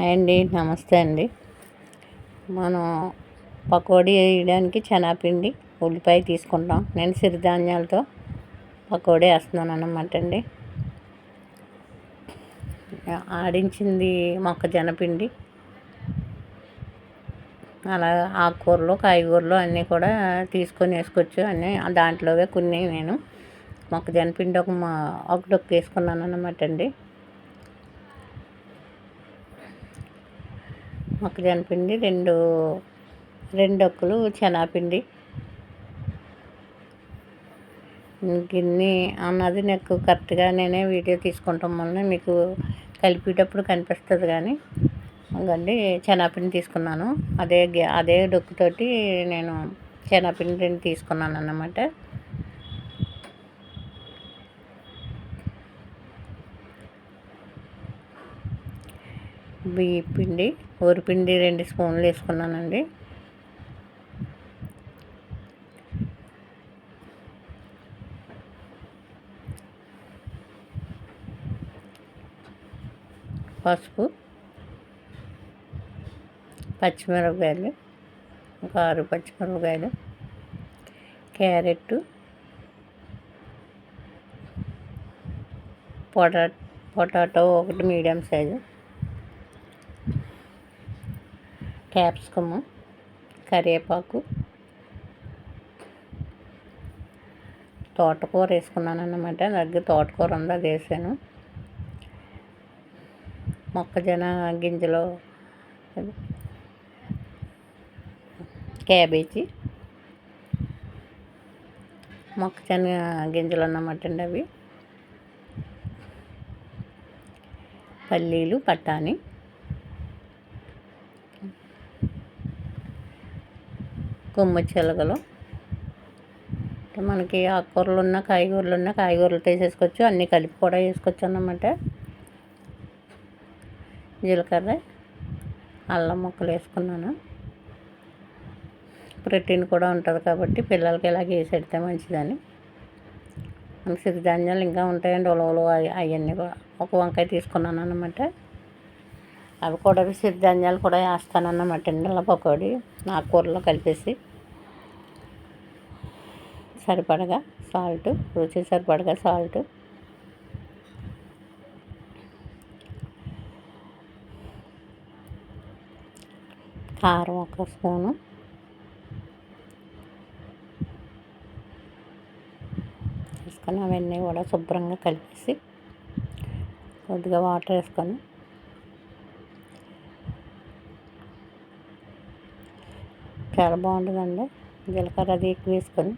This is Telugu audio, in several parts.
హాయ్ అండి, నమస్తే అండి. మనం పకోడీ వేయడానికి శనగపిండి, ఉల్లిపాయ తీసుకుంటాం. నేను సిరిధాన్యాలతో పకోడీ వేస్తున్నాను అన్నమాట అండి. ఆడించింది మొక్కజొన్న పిండి, అలా ఆకుకూరలు, కాయగూరలు అన్నీ కూడా తీసుకొని వేసుకోవచ్చు. అన్నీ దాంట్లోవే కొన్ని నేను మొక్కజొన్న పిండి ఒక డొక్కు వేసుకున్నాను అన్నమాట అండి. మొక్కజొన్న పిండి రెండు డొక్కులు శనగపిండి. గిన్నె అన్నది నాకు కరెక్ట్గా నేనే వీడియో తీసుకుంటాం వల్ల మీకు కలిపేటప్పుడు కనిపిస్తుంది. కానీ ఇంకండి శనగపిండి తీసుకున్నాను. అదే డొక్కుతోటి నేను శనగపిండి 2 తీసుకున్నాను అన్నమాట. బియ్యం పిండి, వరిపిండి 2 స్పూన్లు వేసుకున్నానండి. పసుపు, పచ్చిమిరపకాయలు, ఒక 6 పచ్చిమిరపకాయలు, క్యారెట్, పొటాటో ఒకటి మీడియం సైజు, క్యాప్సికము, కరివేపాకు, తోటకూర వేసుకున్నాను అన్నమాట. దగ్గర తోటకూర ఉంది, అది వేసాను. మొక్కజొన్న గింజలు, క్యాబేజీ, మొక్కజొన్న గింజలు అన్నమాట అండి. అవి పల్లీలు, బఠానీ, కొమ్ము చిలకలు. మనకి ఆకుకూరలు కాయగూరలతో వేసేసుకోవచ్చు. అన్నీ కలిపి కూడా వేసుకోవచ్చు అన్నమాట. జీలకర్ర, అల్లం ముక్కలు వేసుకున్నాను. ప్రోటీన్ కూడా ఉంటుంది కాబట్టి పిల్లలకి ఇలాగ వేసి పెడితే మంచిదని. మనకి సిరిధాన్యాలు ఇంకా ఉంటాయండి, ఉలవలు అవన్నీ కూడా. ఒక వంకాయ తీసుకున్నాను అన్నమాట. అవి కూడా సిరిధాన్యాలు కూడా వేస్తాను అన్నమాట అండి. అలా పకోడీ ఆకుకూరలో కలిపేసి సరిపడగా సాల్ట్, రుచి సరిపడగా సాల్ట్, కారం 1 స్పూను, వేసుకొని అవన్నీ కూడా శుభ్రంగా కలిపేసి కొద్దిగా వాటర్ వేసుకొని చాలా బాగుంటుందండి. జీలకర్ర అది ఎక్కువ వేసుకొని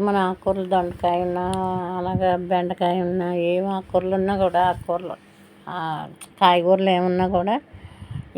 మన ఆకుకూరలు, దొండకాయ ఉన్నా, అలాగా బెండకాయ ఉన్నా, ఏం ఆకుకూరలు ఉన్నా కూడా, కాయగూరలు ఏమున్నా కూడా,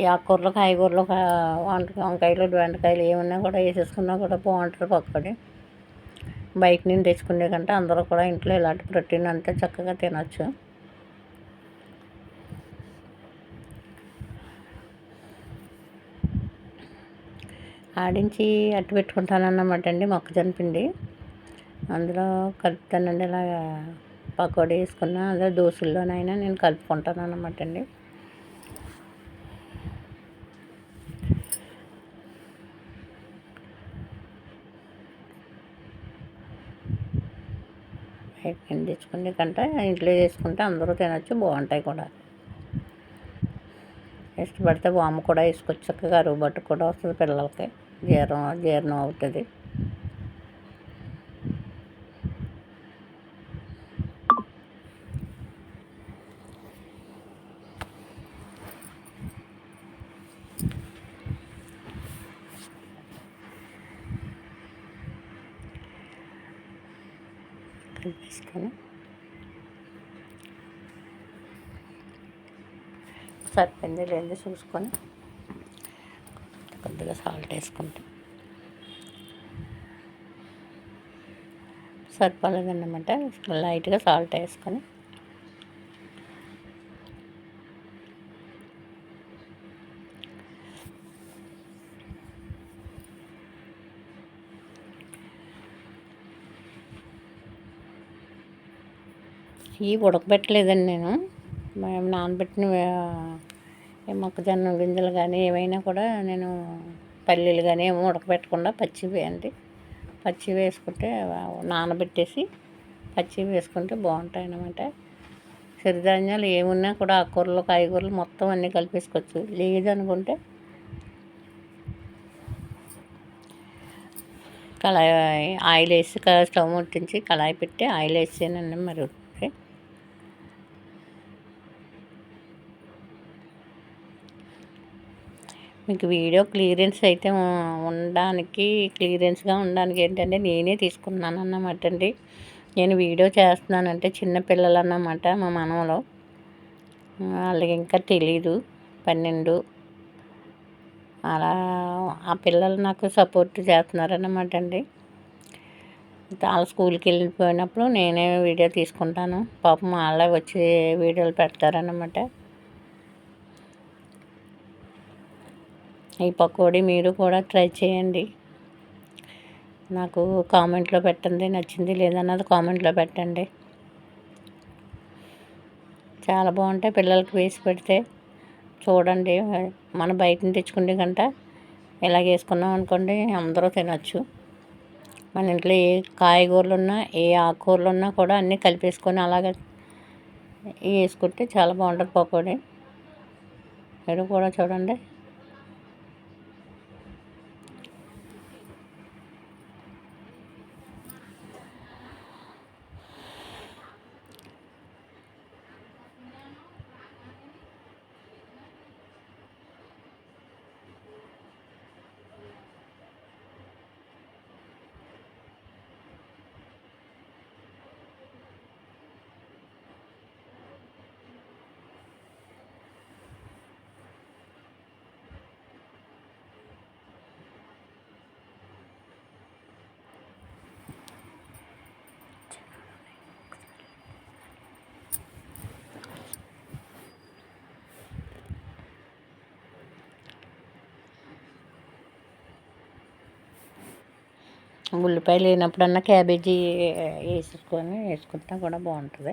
ఈ ఆకుకూరలు, కాయగూరలు, వంకాయలు, బెండకాయలు ఏమున్నా కూడా వేసేసుకున్నా కూడా బాగుంటుంది పకోడీ. బయట నుంచి తెచ్చుకునే కంటే అందరూ కూడా ఇంట్లో ఇలాంటి ప్రోటీన్ అంతా చక్కగా తినచ్చు. ఆడించి అట్టు పెట్టుకుంటానన్నమాట అండి మొక్కజొన్న పిండి. అందులో కలుపుతానండి. ఇలాగా పకోడీ వేసుకున్న అందులో దోశల్లోనైనా నేను కలుపుకుంటాను అన్నమాట అండి. బయట నుంచి తెచ్చుకునే కంటే ఇంట్లో చేసుకుంటే అందరూ తినచ్చు, బాగుంటాయి కూడా. ఇష్టపడితే వాము కూడా వేసుకోవచ్చు. చక్కగా అరుగుబట్టు కూడా వస్తుంది పిల్లలకి, జీర్ణం అవుతుంది. కలిపేసుకొని సరిపోయింది లేదు చూసుకొని కొద్దిగా సాల్ట్ వేసుకుంటాం. సరిపోలేదన్నమాట. లైట్గా సాల్ట్ వేసుకొని ఇవి ఉడకబెట్టలేదండి నేను. మేము నానబెట్టిన మొక్కజొన్న గింజలు కానీ ఏమైనా కూడా నేను పల్లీలు కానీ ఏమో ఉడకబెట్టకుండా పచ్చివి అండి. పచ్చివి వేసుకుంటే నానబెట్టేసి పచ్చివి వేసుకుంటే బాగుంటాయి అన్నమాట. సిరిధాన్యాలు ఏమున్నా కూడా ఆకుకూరలు కాయగూరలు మొత్తం అన్నీ కలిపేసుకోవచ్చు. లేదనుకుంటే కళాయి ఆయిల్ వేసి స్టవ్ ముట్టించి కళాయి పెట్టి ఆయిల్ వేసానండి. మరి మీకు వీడియో క్లియరెన్స్గా ఉండడానికి ఏంటంటే నేనే తీసుకున్నాను అన్నమాట అండి. నేను వీడియో చేస్తున్నానంటే చిన్నపిల్లలు అన్నమాట, మా మనవలు. వాళ్ళకి ఇంకా తెలీదు 12 అలా. ఆ పిల్లలు నాకు సపోర్ట్ చేస్తున్నారన్నమాట అండి. వాళ్ళ స్కూల్కి వెళ్ళిపోయినప్పుడు నేనే వీడియో తీసుకుంటాను. పాపం వాళ్ళే వచ్చి వీడియోలు పెడతారన్నమాట. ఈ పకోడీ మీరు కూడా ట్రై చేయండి. నాకు కామెంట్లో పెట్టండి, నచ్చింది లేదన్నది కామెంట్లో పెట్టండి. చాలా బాగుంటాయి. పిల్లలకి వేసి పెడితే చూడండి. మన బయటని తెచ్చుకుంటే కంట ఇలాగ వేసుకున్నాం అనుకోండి అందరూ తినచ్చు. మన ఇంట్లో ఏ కాయగూరలు ఉన్నా ఏ ఆకుకూరలు ఉన్నా కూడా అన్నీ కలిపేసుకొని అలాగే వేసుకుంటే చాలా బాగుంటుంది పకోడీ. మీరు కూడా చూడండి. ఉల్లిపాయలు లేనప్పుడన్నా క్యాబేజీ వేసుకున్నా కూడా బాగుంటుంది.